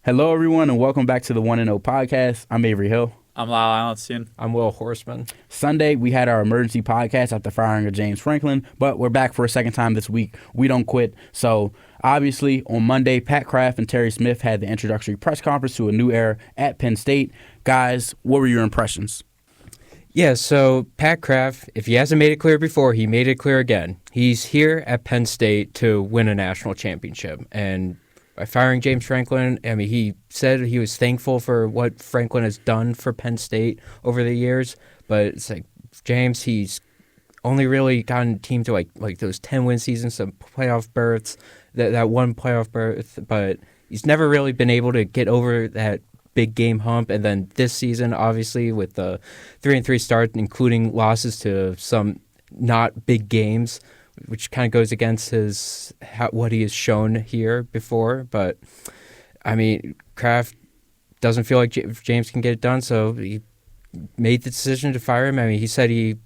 Hello, everyone, and welcome back to the 1-0 podcast. I'm Avery Hill. I'm Lyle Allenstein. I'm Will Horseman. Sunday, we had our emergency podcast after firing of James Franklin, but we're back for a second time this week. We don't quit. So, obviously, on Monday, Pat Kraft and Terry Smith had the introductory press conference to a new era at Penn State. Guys, what were your impressions? Yeah, so Pat Kraft, if he hasn't made it clear before, he made it clear again. He's here at Penn State to win a national championship. And by firing James Franklin, I mean, he said he was thankful for what Franklin has done for Penn State over the years. But it's like, James, he's only really gotten team to like those 10-win seasons, some playoff berths, that one playoff berth. But he's never really been able to get over that big game hump. And then this season, obviously, with the 3-3 start, including losses to some not big games, which kind of goes against what he has shown here before. But, I mean, Kraft doesn't feel like James can get it done, so he made the decision to fire him. I mean, he said he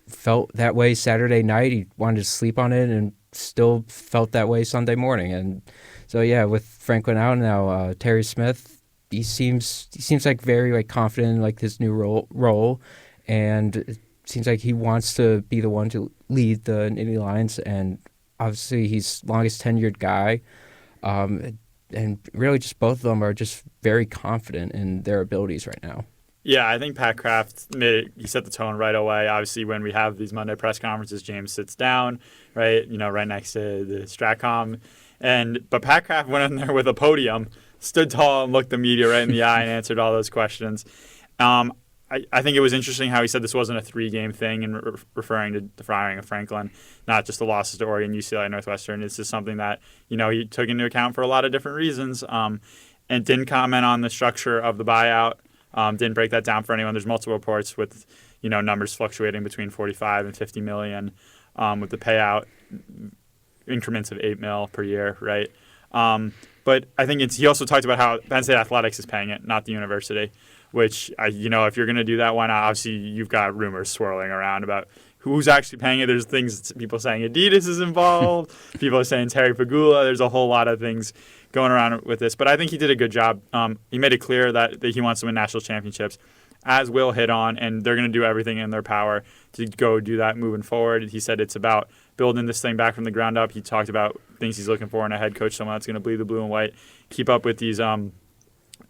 felt that way Saturday night. He wanted to sleep on it and still felt that way Sunday morning. And so, yeah, with Franklin out now, Terry Smith, he seems like very confident in his new role, and it seems like he wants to be the one to lead the Nittany Lions, and obviously he's longest tenured guy, and really just both of them are just very confident in their abilities right now. Yeah, I think Pat Kraft he set the tone right away. Obviously, when we have these Monday press conferences, James sits down, right next to the Stratcom, but Pat Kraft went in there with a podium, stood tall and looked the media right in the eye and answered all those questions. I think it was interesting how he said this wasn't a 3-game thing and referring to the firing of Franklin, not just the losses to Oregon, UCLA, Northwestern. This is something that, he took into account for a lot of different reasons, and didn't comment on the structure of the buyout, didn't break that down for anyone. There's multiple reports with, numbers fluctuating between 45 and 50 million, with the payout increments of 8 mil per year, right? But I think he also talked about how Penn State Athletics is paying it, not the university, which, if you're going to do that, why not? Obviously, you've got rumors swirling around about who's actually paying it. There's people saying Adidas is involved. People are saying Terry Pagula. There's a whole lot of things going around with this. But I think he did a good job. He made it clear that he wants to win national championships, as Will hit on, and they're going to do everything in their power to go do that moving forward. He said it's about building this thing back from the ground up. He talked about things he's looking for in a head coach, someone that's going to bleed the blue and white, keep up with these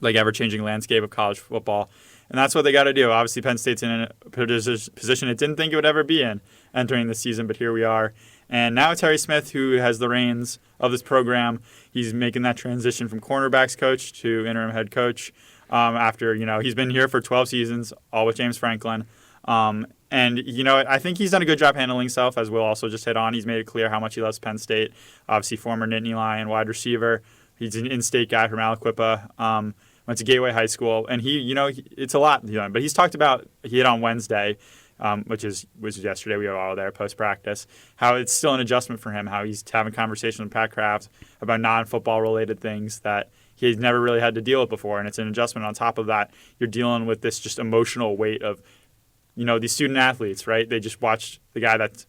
ever-changing landscape of college football. And that's what they got to do. Obviously, Penn State's in a position it didn't think it would ever be in entering the season, but here we are. And now Terry Smith, who has the reins of this program, he's making that transition from cornerbacks coach to interim head coach after, he's been here for 12 seasons, all with James Franklin. And, I think he's done a good job handling himself, as Will also just hit on. He's made it clear how much he loves Penn State. Obviously, former Nittany Lion wide receiver. He's an in-state guy from Aliquippa. Went to Gateway High School. And it's a lot. But he's talked about, he hit on Wednesday, which was yesterday. We were all there post-practice, how it's still an adjustment for him, how he's having conversations with Pat Kraft about non-football related things that he's never really had to deal with before. And it's an adjustment. On top of that, you're dealing with this just emotional weight of, these student athletes, right? They just watched the guy that's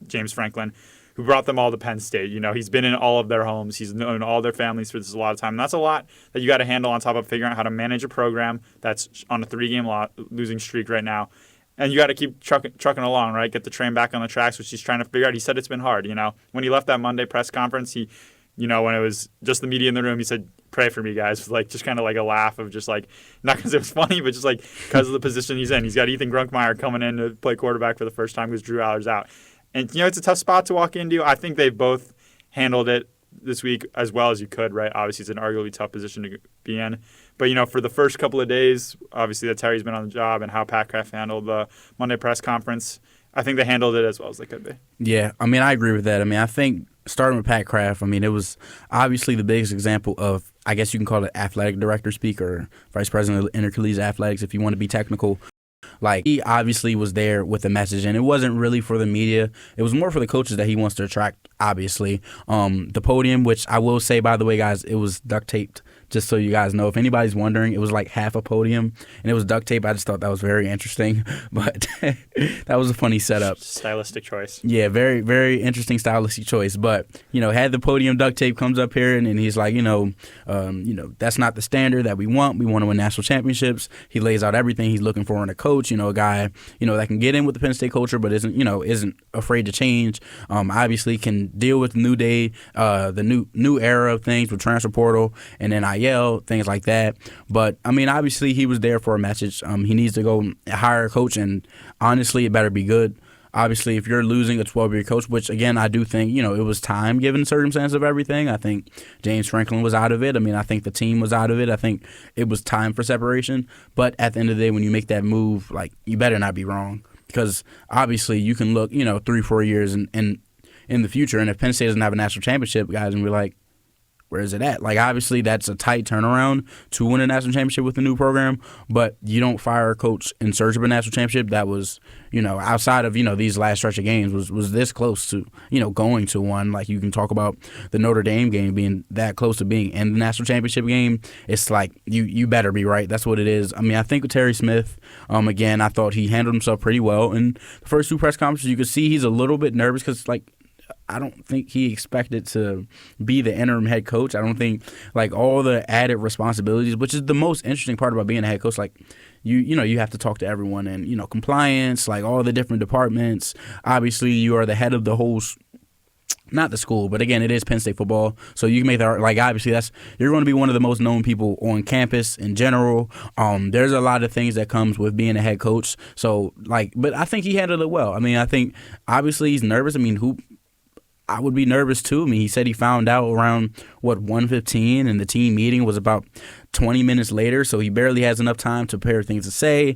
James Franklin, who brought them all to Penn State. He's been in all of their homes. He's known all their families for this a lot of time. And that's a lot that you got to handle on top of figuring out how to manage a program that's on a 3-game losing streak right now. And you got to keep trucking along, right? Get the train back on the tracks, which he's trying to figure out. He said it's been hard. When he left that Monday press conference, when it was just the media in the room, he said, "Pray for me, guys." Just kind of a laugh of just not because it was funny, but just because of the position he's in. He's got Ethan Grunkmeyer coming in to play quarterback for the first time because Drew Aller's out. And, it's a tough spot to walk into. I think they've both handled it this week as well as you could, right? Obviously, it's an arguably tough position to be in. But, for the first couple of days, obviously that Terry's been on the job and how Pat Kraft handled the Monday press conference, I think they handled it as well as they could be. Yeah, I agree with that. I think starting with Pat Kraft, it was obviously the biggest example of, I guess you can call it athletic director speak or vice president of intercollegiate athletics if you want to be technical. Like, he obviously was there with a message, and it wasn't really for the media. It was more for the coaches that he wants to attract, obviously. The podium, which I will say, by the way, guys, it was duct taped. Just so you guys know, if anybody's wondering, it was like half a podium, and it was duct tape. I just thought that was very interesting, but that was a funny setup. Stylistic choice. Yeah, very, very interesting stylistic choice. But, had the podium duct tape, comes up here, and he's like, that's not the standard that we want. We want to win national championships. He lays out everything he's looking for in a coach, a guy, that can get in with the Penn State culture, but isn't afraid to change. Obviously can deal with the new day, the new era of things with transfer portal and NIL, things like that. But, obviously he was there for a message. He needs to go hire a coach, and honestly, it better be good. Obviously, if you're losing a 12-year coach, which, again, I do think, it was time given the circumstance of everything. I think James Franklin was out of it. I think the team was out of it. I think it was time for separation. But at the end of the day, when you make that move, you better not be wrong. Because, obviously, you can look, 3-4 years in the future, and if Penn State doesn't have a national championship, guys, and we're like, where is it at? Obviously, that's a tight turnaround to win a national championship with a new program, but you don't fire a coach in search of a national championship that was, outside of, these last stretch of games, was this close to, going to one. You can talk about the Notre Dame game being that close to being in the national championship game. It's like, you better be right. That's what it is. I think with Terry Smith, again, I thought he handled himself pretty well. In the first two press conferences, you could see he's a little bit nervous because, I don't think he expected to be the interim head coach. I don't think all the added responsibilities, which is the most interesting part about being a head coach, you have to talk to everyone and, compliance, all the different departments. Obviously, you are the head of the whole not the school, but again, it is Penn State football. So you can make that, obviously you're going to be one of the most known people on campus in general. There's a lot of things that comes with being a head coach. So but I think he handled it well. I think obviously he's nervous. I would be nervous too. He said he found out around 1:15, and the team meeting was about 20 minutes later, so he barely has enough time to prepare things to say.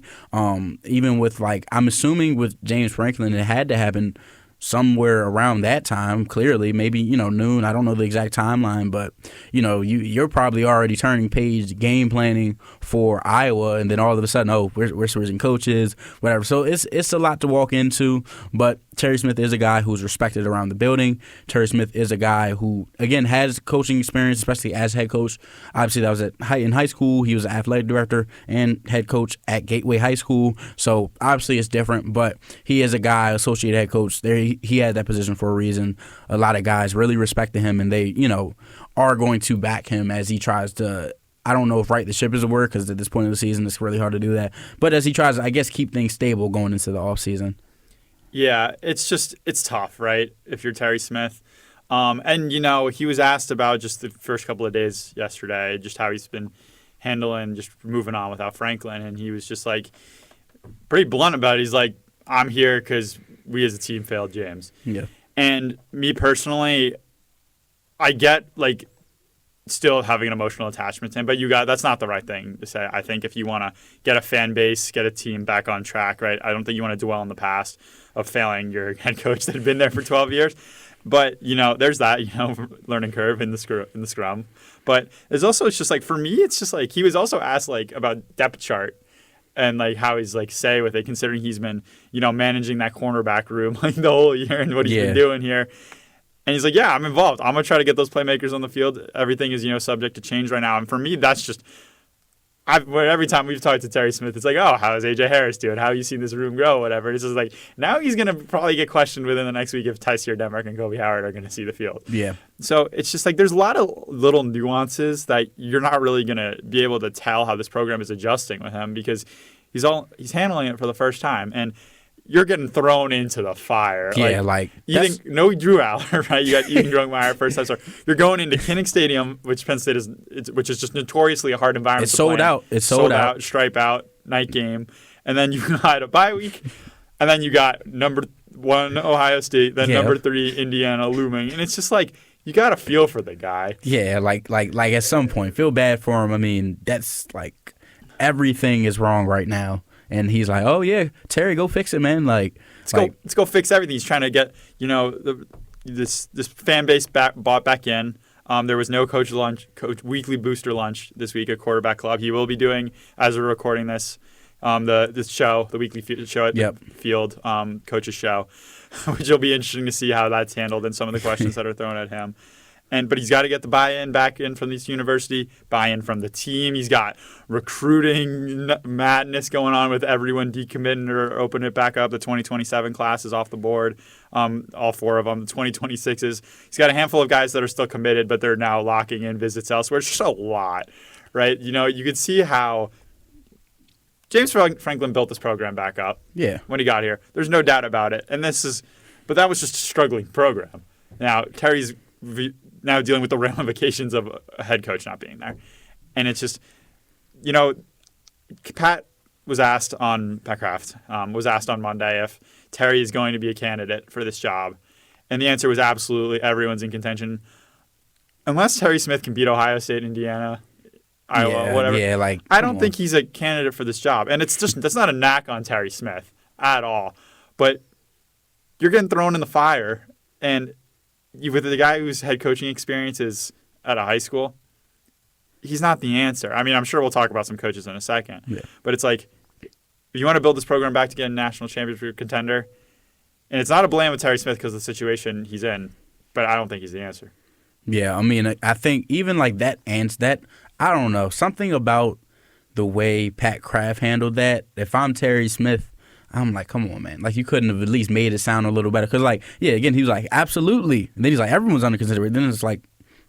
Even with I'm assuming with James Franklin, it had to happen somewhere around that time, clearly, maybe, noon. I don't know the exact timeline, but, you're probably already turning page game planning for Iowa, and then all of a sudden, we're switching coaches, whatever. So it's a lot to walk into, but Terry Smith is a guy who's respected around the building. Terry Smith is a guy who, again, has coaching experience, especially as head coach. Obviously, that was in high school. He was an athletic director and head coach at Gateway High School. So, obviously, it's different, but he is a guy, associate head coach. He had that position for a reason. A lot of guys really respected him, and they, are going to back him as he tries to, I don't know if right the ship is a word, because at this point of the season, it's really hard to do that. But as he tries to, I guess, keep things stable going into the offseason. Yeah, it's tough, right, if you're Terry Smith. And, he was asked about just the first couple of days yesterday, just how he's been handling, just moving on without Franklin. And he was just pretty blunt about it. He's like, I'm here because we as a team failed James. Yeah. And me personally, I get still having an emotional attachment to him, but that's not the right thing to say. I think if you want to get a fan base, get a team back on track, right? I don't think you want to dwell on the past of failing your head coach that had been there for 12 years. But, there's that, learning curve in the scrum. But it's just for me, it's just he was also asked about depth chart and how he's say with it, considering he's been, managing that cornerback room the whole year and what he's been doing here. And he's like, yeah, I'm involved. I'm going to try to get those playmakers on the field. Everything is, subject to change right now. And for me, that's just every time we've talked to Terry Smith, it's how is A.J. Harris doing? How have you seen this room grow? Whatever. It's just now he's going to probably get questioned within the next week if Tysier Denmark and Kobe Howard are going to see the field. Yeah. So it's just there's a lot of little nuances that you're not really going to be able to tell how this program is adjusting with him because he's handling it for the first time. And you're getting thrown into the fire. Yeah, no Drew Aller, right? You got Ethan Grungmeyer first time. So you're going into Kinnick Stadium, which Penn State which is just notoriously a hard environment. It's sold out. It's sold out. Stripe out, night game, and then you got a bye week, and then you got number 1 Ohio State, then number 3 Indiana looming, and it's just you got to feel for the guy. Yeah, like at some point, feel bad for him. That's everything is wrong right now. And he's like, "Oh yeah, Terry, go fix it, man." Let's go fix everything. He's trying to get this fan base bought back in. There was no coach weekly booster lunch this week at Quarterback Club. He will be doing, as we're recording this, this show, the weekly show at the field, coach's show, which will be interesting to see how that's handled and some of the questions that are thrown at him. But he's got to get the buy-in back in from this university, buy-in from the team. He's got recruiting madness going on with everyone decommitting or opening it back up. The 2027 class is off the board, all 4 of them. The 2026s. He's got a handful of guys that are still committed, but they're now locking in visits elsewhere. It's just a lot, right? You could see how James Franklin built this program back up when he got here. There's no doubt about it. But that was just a struggling program. Now, Terry's now dealing with the ramifications of a head coach not being there. And it's just, Pat Kraft was asked on Monday if Terry is going to be a candidate for this job. And the answer was absolutely everyone's in contention. Unless Terry Smith can beat Ohio State, Indiana, Iowa, whatever. Yeah, I don't think he's a candidate for this job. And that's not a knock on Terry Smith at all. But you're getting thrown in the fire. And with the guy whose head coaching experience is at a high school, he's not the answer. I mean, I'm sure we'll talk about some coaches in a second. Yeah. But it's like, if you want to build this program back to get a national championship contender, and it's not a blame with Terry Smith because of the situation he's in, but I don't think he's the answer. Yeah, I mean, I think even like that, I don't know, something about the way Pat Kraft handled that. If I'm Terry Smith, I'm like, come on, man. Like, you couldn't have at least made it sound a little better. Because, like, again, he was like, absolutely. And then he's like, everyone's under consideration. Then it's like,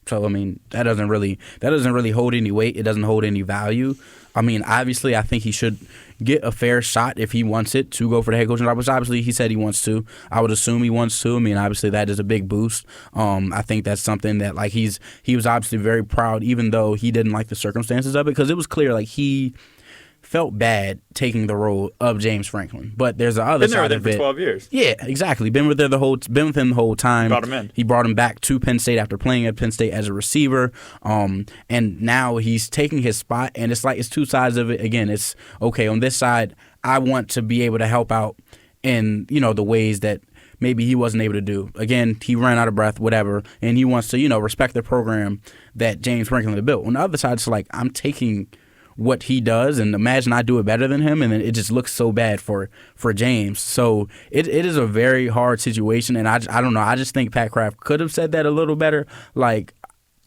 so, I mean, that doesn't really hold any weight. It doesn't hold any value. I mean, obviously, I think he should get a fair shot if he wants it to go for the head coaching job, which obviously he said he wants to. I would assume he wants to. I mean, obviously, that is a big boost. I think that's something that, like, he was obviously very proud, even though he didn't like the circumstances of it, because it was clear, like, he felt bad taking the role of James Franklin, but there's the other side of it. Been there with him for 12 years. Yeah, exactly. Been with him the whole time. Brought him in. He brought him back to Penn State after playing at Penn State as a receiver, and now he's taking his spot. And it's like it's two sides of it. Again, it's okay on this side. I want to be able to help out in the ways that maybe he wasn't able to do. Again, he ran out of breath, whatever, and he wants to respect the program that James Franklin had built. On the other side, it's like I'm taking what he does, and imagine I do it better than him, and then it just looks so bad for James. So it is a very hard situation, and I don't know. I just think Pat Kraft could have said that a little better. Like,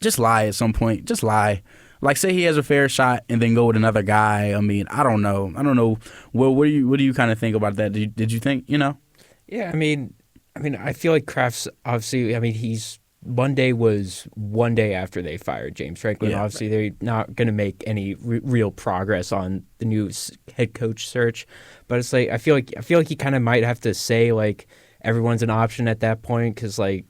just lie at some point. Just lie. Like, say he has a fair shot, and then go with another guy. I mean, I don't know. Well, what do you kind of think about that? Did you think? Yeah, I mean, I feel like Kraft's obviously. I mean, Monday was one day after they fired James Franklin. Yeah, obviously, they're not going to make any real progress on the new head coach search. But it's like I feel like he kind of might have to say like everyone's an option at that point because obviously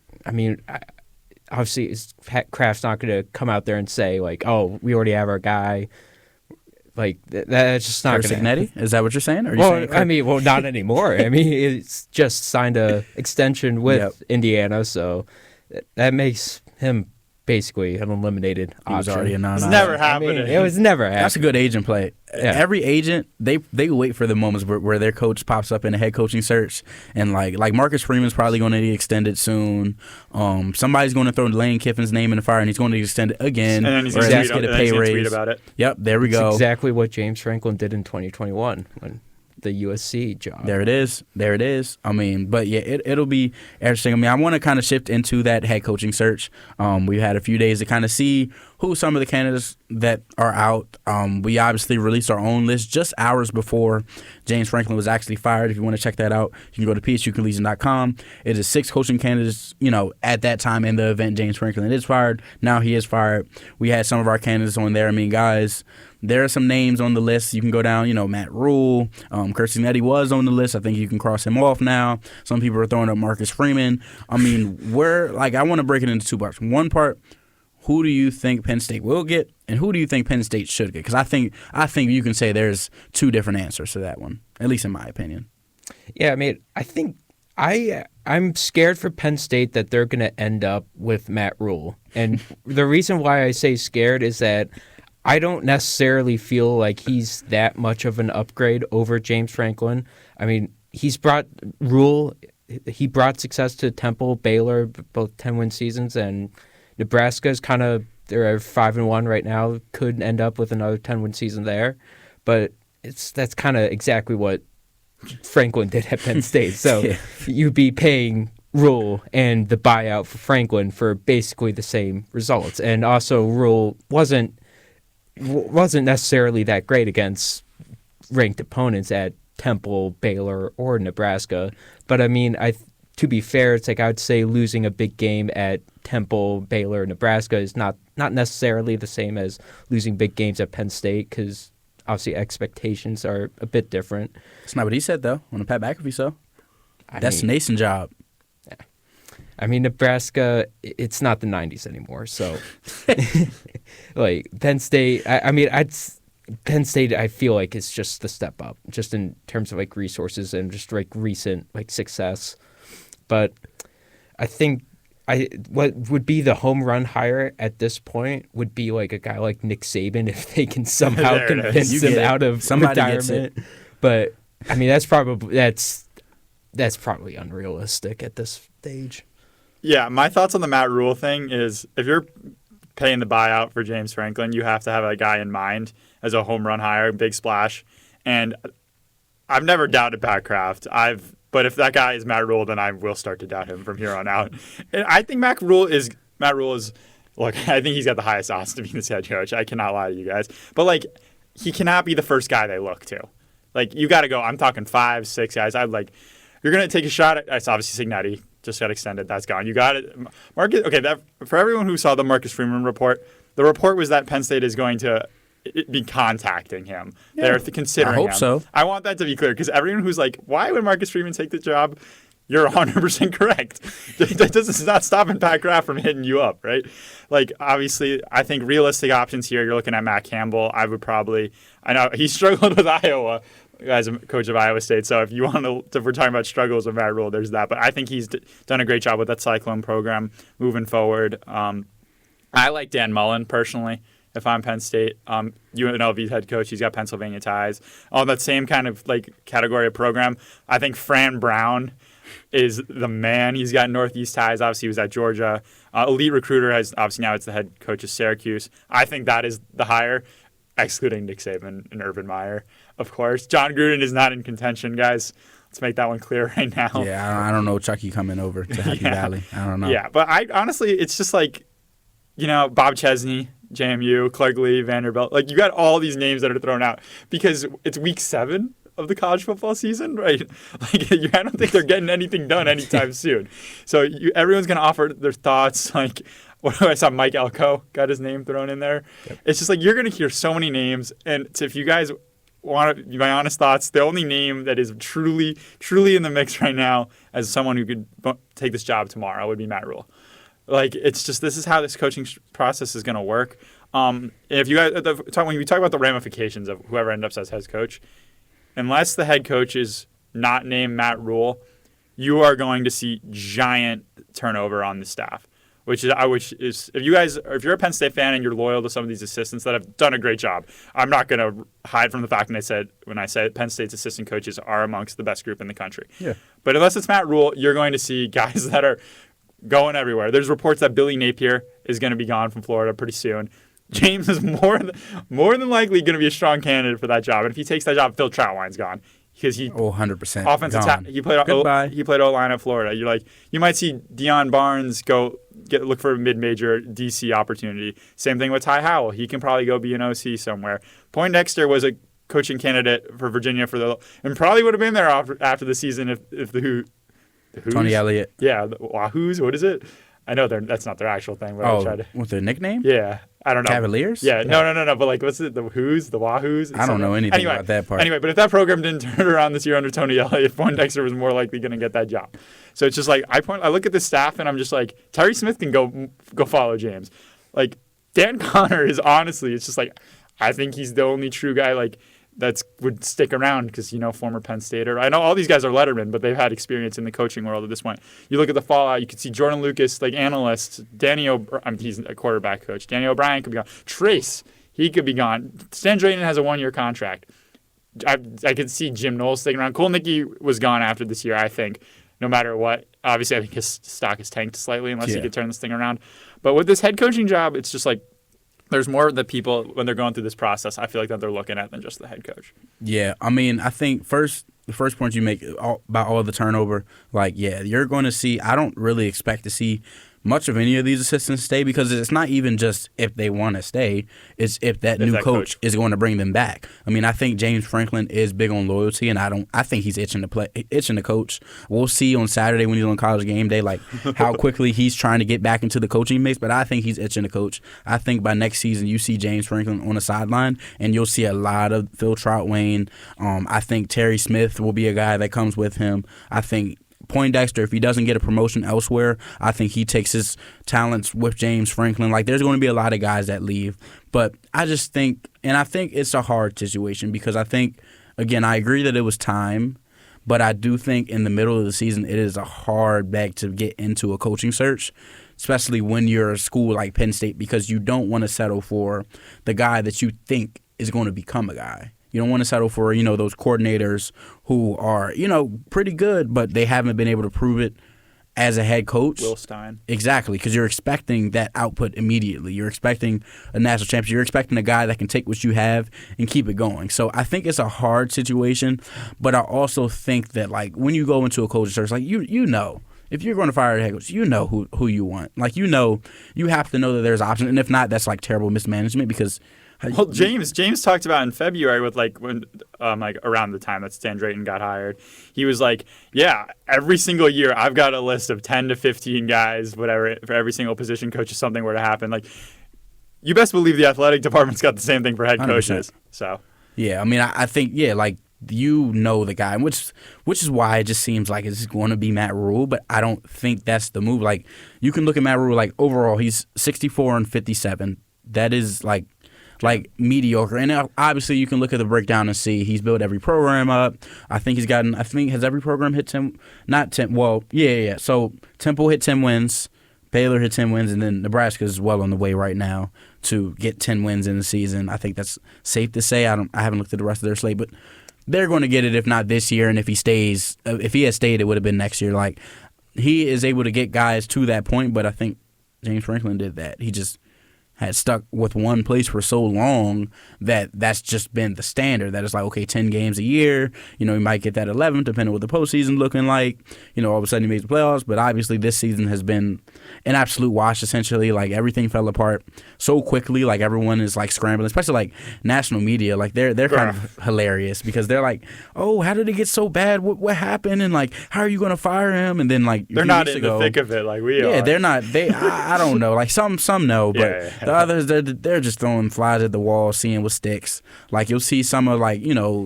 Kraft's not going to come out there and say like, oh, we already have our guy. Like that's just not going to happen. Is that what you're saying? Not anymore. I mean, it's just signed a extension with Indiana, so. That makes him basically an eliminated option. He was already a non-option. It's never happening. It was never happening. That's a good agent play. Yeah. Every agent, they wait for the moments where their coach pops up in a head coaching search, and like Marcus Freeman's probably going to get extended soon. Somebody's going to throw Lane Kiffin's name in the fire, and he's going to get extended again. And then he's going to get a pay raise. Tweet about it. Yep, there we go. Exactly what James Franklin did in 2021 when the USC job. There it is. I mean, but yeah, it'll be interesting. I mean, I want to kind of shift into that head coaching search. We've had a few days to kind of see who some of the candidates that are out. We obviously released our own list just hours before James Franklin was actually fired. If you want to check that out, you can go to psucollegian.com. It is 6 coaching candidates, at that time in the event James Franklin is fired. Now he is fired. We had some of our candidates on there. I mean, guys, there are some names on the list. You can go down, Matt Rule. Kirstie Nettie was on the list. I think you can cross him off now. Some people are throwing up Marcus Freeman. I mean, I want to break it into 2 parts. One part, who do you think Penn State will get, and who do you think Penn State should get? Because I think you can say there's 2 different answers to that one, at least in my opinion. Yeah, I mean, I think I'm scared for Penn State that they're going to end up with Matt Rule. And the reason why I say scared is that I don't necessarily feel like he's that much of an upgrade over James Franklin. I mean, he brought success to Temple, Baylor, both 10-win seasons, and Nebraska's they're 5-1 right now, could end up with another 10-win season there. But that's kind of exactly what Franklin did at Penn State. So Yeah. you'd be paying Rule and the buyout for Franklin for basically the same results. And also Rule wasn't necessarily that great against ranked opponents at Temple, Baylor, or Nebraska. But I mean, to be fair, it's like I would say losing a big game at Temple, Baylor, Nebraska is not necessarily the same as losing big games at Penn State, because obviously expectations are a bit different. That's not what he said, though, on the Pat McAfee show. I That's mean, Nason's job. I mean, Nebraska, it's not the 90s anymore. So, like, Penn State, Penn State, I feel like it's just the step up, just in terms of, like, resources and just, like, recent, like, success. But I think what would be the home run hire at this point would be, like, a guy like Nick Saban, if they can somehow There it is. convince You him get it. out of Somebody gets retirement. But, I mean, that's probably unrealistic at this stage. Yeah, my thoughts on the Matt Rule thing is if you're paying the buyout for James Franklin, you have to have a guy in mind as a home run hire, big splash. And I've never doubted Pat Kraft. But if that guy is Matt Rule, then I will start to doubt him from here on out. And I think Matt Rule is look, I think he's got the highest odds to be this head coach. I cannot lie to you guys. But like, he cannot be the first guy they look to. Like, you got to go. I'm talking 5, 6 guys. You're going to take a shot at. It's obviously Signetti. Just got extended. That's gone. You got it. Marcus. Okay, for everyone who saw the Marcus Freeman report, the report was that Penn State is going to be contacting him. Yeah, They're considering I hope him. so. I want that to be clear, because everyone who's like, why would Marcus Freeman take the job? You're 100% correct. It's not stopping Pat Kraft from hitting you up, right? Like, obviously, I think realistic options here, you're looking at Matt Campbell. I know he struggled with Iowa as a coach of Iowa State. So if you want to, if we're talking about struggles with Matt Rule, there's that. But I think he's done a great job with that Cyclone program moving forward. I like Dan Mullen personally. If I'm Penn State, UNLV's head coach, he's got Pennsylvania ties. On that same kind of like category of program, I think Fran Brown is the man. He's got Northeast ties. Obviously, he was at Georgia. Elite recruiter has obviously now it's the head coach of Syracuse. I think that is the hire, excluding Nick Saban and Urban Meyer, of course. John Gruden is not in contention, guys. Let's make that one clear right now. Yeah, I don't know Chucky coming over to Happy Valley. I don't know. Yeah, but I honestly, it's just like, Bob Chesney, JMU, Clark Lee, Vanderbilt. Like, you got all these names that are thrown out because it's week 7 of the college football season, right? Like, I don't think they're getting anything done anytime soon. So everyone's going to offer their thoughts. Like, I saw Mike Elko got his name thrown in there. Yep. It's just like you're going to hear so many names. And if you guys want my honest thoughts, the only name that is truly, truly in the mix right now as someone who could take this job tomorrow would be Matt Rule. Like, it's just, this is how this coaching process is going to work. If you guys, when we talk about the ramifications of whoever ends up as head coach, unless the head coach is not named Matt Rule, you are going to see giant turnover on the staff. Which is if you're a Penn State fan and you're loyal to some of these assistants that have done a great job, I'm not going to hide from the fact when I said Penn State's assistant coaches are amongst the best group in the country. Yeah. But unless it's Matt Rule, you're going to see guys that are going everywhere. There's reports that Billy Napier is going to be gone from Florida pretty soon. James is more than likely going to be a strong candidate for that job. And if he takes that job, Phil Troutwine's gone. Because 100% offensive tackle. He played O-line at Florida. You're like, you might see Deion Barnes look for a mid-major DC opportunity. Same thing with Ty Howell. He can probably go be an OC somewhere. Poindexter was a coaching candidate for Virginia and probably would have been there after the season if the Who's? Tony Elliott. Yeah, the Wahoos. What is it? I know that's not their actual thing. But I tried to. What's their nickname? Yeah, I don't know. Cavaliers? Yeah, no. But like, what's it? The Who's? The Wahoos? I don't know anything about that part. Anyway, but if that program didn't turn around this year under Tony Elliott, Poindexter was more likely going to get that job. So it's just like I look at the staff and I'm just like, Tyree Smith can go follow James. Like, Dan Connor is honestly, it's just like, I think he's the only true guy like that would stick around because, former Penn Stater. I know all these guys are lettermen, but they've had experience in the coaching world at this point. You look at the fallout, you could see Jordan Lucas, like analysts, he's a quarterback coach. Danny O'Brien could be gone. Trace, he could be gone. Stan Drayton has a 1-year contract. I could see Jim Knowles sticking around. Cole Nickey was gone after this year, I think, no matter what. Obviously, I think his stock has tanked slightly unless he could turn this thing around. But with this head coaching job, it's just like, there's more that people, when they're going through this process, I feel like that they're looking at than just the head coach. Yeah, I mean, I think the first point you make about all the turnover, like, yeah, you're going to see. I don't really expect to see much of any of these assistants stay, because it's not even just if they want to stay, it's if that new coach is going to bring them back. I mean, I think James Franklin is big on loyalty, and I think he's itching to coach. We'll see on Saturday when he's on College game day, like how quickly he's trying to get back into the coaching mix, but I think he's itching to coach. I think by next season you see James Franklin on the sideline, and you'll see a lot of Phil Troutwain. I think Terry Smith will be a guy that comes with him. I think Poindexter, if he doesn't get a promotion elsewhere, I think he takes his talents with James Franklin. Like, there's going to be a lot of guys that leave. But I just think, and I think it's a hard situation, because I think, again, I agree that it was time, but I do think in the middle of the season it is a hard bag to get into a coaching search, especially when you're a school like Penn State, because you don't want to settle for the guy that you think is going to become a guy. You don't want to settle for, those coordinators who are, pretty good, but they haven't been able to prove it as a head coach. Will Stein. Exactly, because you're expecting that output immediately. You're expecting a national championship. You're expecting a guy that can take what you have and keep it going. So I think it's a hard situation, but I also think that, like, when you go into a coaching search, like, you know. If you're going to fire a head coach, you know who you want. Like, you have to know that there's options. And if not, that's, like, terrible mismanagement, because – well, James talked about in February with when around the time that Stan Drayton got hired, he was like, yeah, every single year I've got a list of 10 to 15 guys, whatever, for every single position coach if something were to happen. Like, you best believe the athletic department's got the same thing for head coaches. 100%. So yeah, I mean, I think, yeah, like, the guy, which is why it just seems like it's going to be Matt Rule, but I don't think that's the move. Like, you can look at Matt Rule, like, overall he's 64-57. That is like mediocre. And obviously you can look at the breakdown and see he's built every program up. Has every program hit 10? Not 10. Well, yeah. So Temple hit 10 wins. Baylor hit 10 wins. And then Nebraska is well on the way right now to get 10 wins in the season. I think that's safe to say. I haven't looked at the rest of their slate, but they're going to get it if not this year. And if he had stayed, it would have been next year. Like, he is able to get guys to that point, but I think James Franklin did that. He just had stuck with one place for so long that's just been the standard. That it's like, okay, 10 games a year. He might get that 11, depending on what the postseason looking like. All of a sudden he makes the playoffs. But obviously this season has been an absolute wash, essentially. Like, everything fell apart so quickly. Like, everyone is, like, scrambling, especially, like, national media. Like, they're kind of hilarious, because they're like, oh, how did it get so bad? What happened? And, like, how are you going to fire him? And then, like, they're not in the thick of it like we are. Yeah, they're not. I don't know. Like, some know, but the others, they're just throwing flies at the wall, seeing what sticks. Like, you'll see some of, like,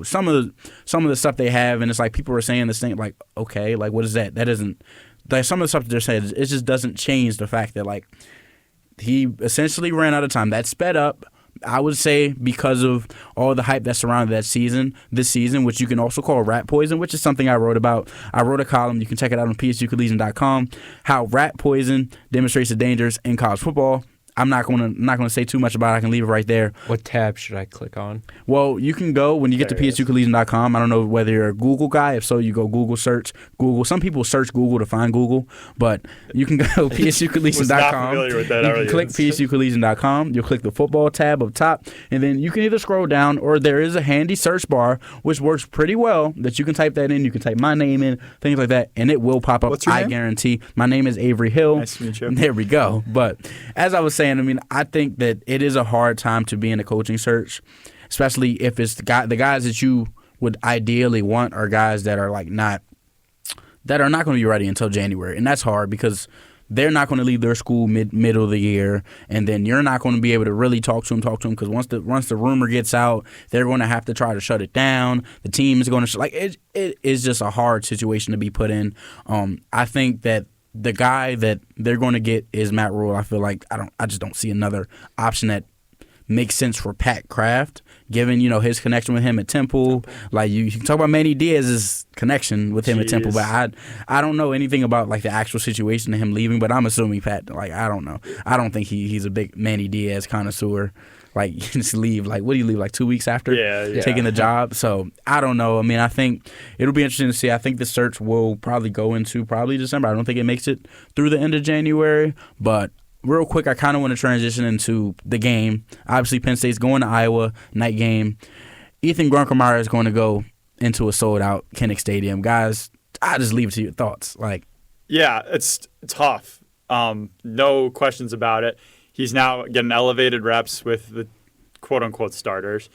some of the stuff they have, and it's like people are saying this thing, like, okay, like, what is that? That isn't, like, some of the stuff that they're saying, it just doesn't change the fact that, like, he essentially ran out of time. That sped up, I would say, because of all the hype that surrounded this season, which you can also call rat poison, which is something I wrote about. I wrote a column. You can check it out on psucollegian.com, how rat poison demonstrates the dangers in college football. I'm not going to say too much about it. I can leave it right there. What tab should I click on? Well, you can go when you get to psucollegian.com. I don't know whether you're a Google guy. If so, you go Google search Google. Some people search Google to find Google, but you can go psucollegian.com. You can click psucollegian.com. You'll click the football tab up top, and then you can either scroll down, or there is a handy search bar which works pretty well that you can type that in. You can type my name in, things like that, and it will pop up. What's your name? Guarantee. My name is Avery Hill. Nice to meet you. There we go. But as I was saying, I mean, I think that it is a hard time to be in a coaching search, especially if it's the guys that you would ideally want are guys that are not going to be ready until January, and that's hard because they're not going to leave their school middle of the year, and then you're not going to be able to really talk to them because once the rumor gets out, they're going to have to try to shut it down. The team is going to it is just a hard situation to be put in. I think that the guy that they're going to get is Matt Rule. I feel like I just don't see another option that makes sense for Pat Kraft, given his connection with him at Temple. Like, you can talk about Manny Diaz's connection with him at Temple, but I don't know anything about, like, the actual situation of him leaving. But I'm assuming Pat. Like, I don't know. I don't think he's a big Manny Diaz connoisseur. Like, you can just leave. Like, what do you leave? Like 2 weeks after taking the job? So, I don't know. I mean, I think it'll be interesting to see. I think the search will probably go into December. I don't think it makes it through the end of January. But real quick, I kind of want to transition into the game. Obviously, Penn State's going to Iowa, night game. Ethan Grunkemeyer is going to go into a sold-out Kinnick Stadium. Guys, I just leave it to your thoughts. Yeah, it's tough. No questions about it. He's now getting elevated reps with the quote-unquote starters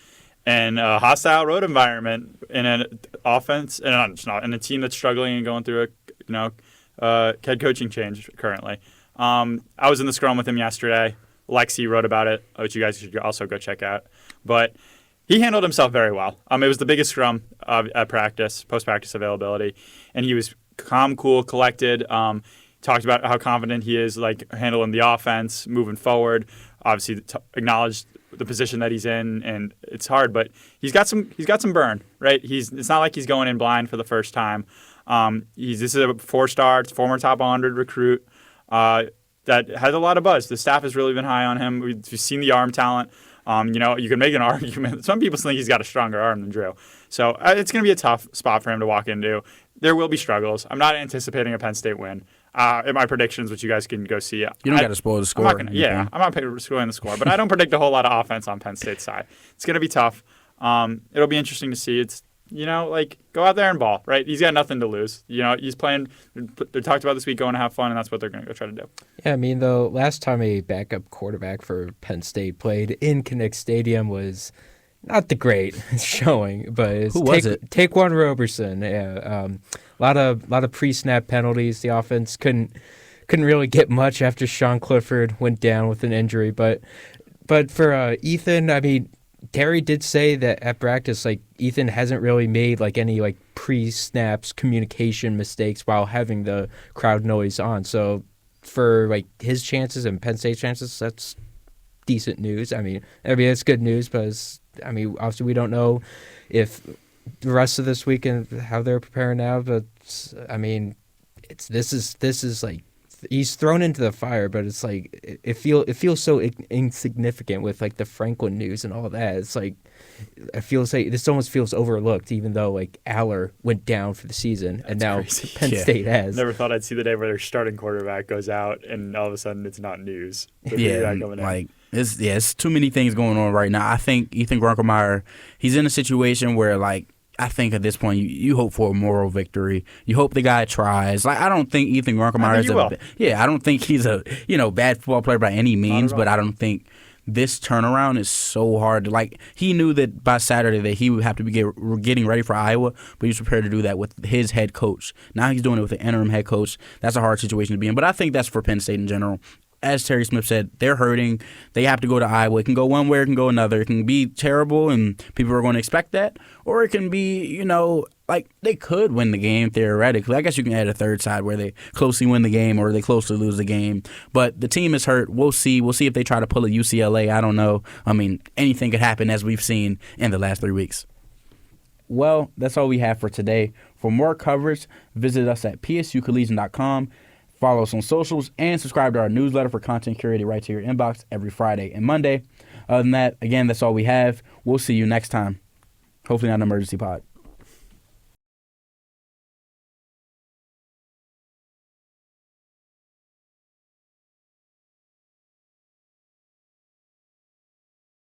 and a hostile road environment in an offense and in a team that's struggling and going through a head coaching change currently. I was in the scrum with him yesterday. Lexi wrote about it, which you guys should also go check out. But he handled himself very well. It was the biggest scrum at practice, post-practice availability, and he was calm, cool, collected. Talked about how confident he is, handling the offense, moving forward. Obviously, acknowledged the position that he's in, and it's hard, but he's got some burn, right? It's not like he's going in blind for the first time. This is a 4-star, former top 100 recruit that has a lot of buzz. The staff has really been high on him. We've seen the arm talent. You can make an argument. Some people think he's got a stronger arm than Drew. So it's going to be a tough spot for him to walk into. There will be struggles. I'm not anticipating a Penn State win. In my predictions, which you guys can go see. You don't got to spoil the score. I'm not spoiling the score, but I don't predict a whole lot of offense on Penn State's side. It's going to be tough. It'll be interesting to see. It's go out there and ball, right? He's got nothing to lose. He's playing. They talked about this week going to have fun, and that's what they're going to go try to do. Yeah, though, last time a backup quarterback for Penn State played in Kinnick Stadium was not the great showing, but it's Who was it? Taquan Roberson. Yeah, a lot of pre-snap penalties. The offense couldn't really get much after Sean Clifford went down with an injury. But for Ethan, Terry did say that at practice, Ethan hasn't really made any pre-snaps communication mistakes while having the crowd noise on. So for his chances and Penn State's chances, that's decent news. It's good news, but obviously we don't know if the rest of this week and how they're preparing now. But this is he's thrown into the fire, but it's it feels so insignificant with the Franklin news and all that. It's it feels this almost feels overlooked, even though Aller went down for the season. That's and now crazy. Penn State has. Never thought I'd see the day where their starting quarterback goes out and all of a sudden it's not news. It's too many things going on right now. I think Ethan Grunkemeyer, he's in a situation where I think at this point you hope for a moral victory. You hope the guy tries. I don't think Ethan Grunkemeyer is I don't think he's a bad football player by any means, but I don't think this turnaround is so hard. He knew that by Saturday that he would have to be getting ready for Iowa, but he was prepared to do that with his head coach. Now he's doing it with the interim head coach. That's a hard situation to be in, but I think that's for Penn State in general. As Terry Smith said, they're hurting. They have to go to Iowa. It can go one way, it can go another. It can be terrible, and people are going to expect that. Or it can be, they could win the game theoretically. I guess you can add a third side where they closely win the game or they closely lose the game. But the team is hurt. We'll see. We'll see if they try to pull a UCLA. I don't know. Anything could happen, as we've seen in the last 3 weeks. Well, that's all we have for today. For more coverage, visit us at psucollegian.com. Follow us on socials and subscribe to our newsletter for content curated right to your inbox every Friday and Monday. Other than that, again, that's all we have. We'll see you next time. Hopefully not an emergency pod.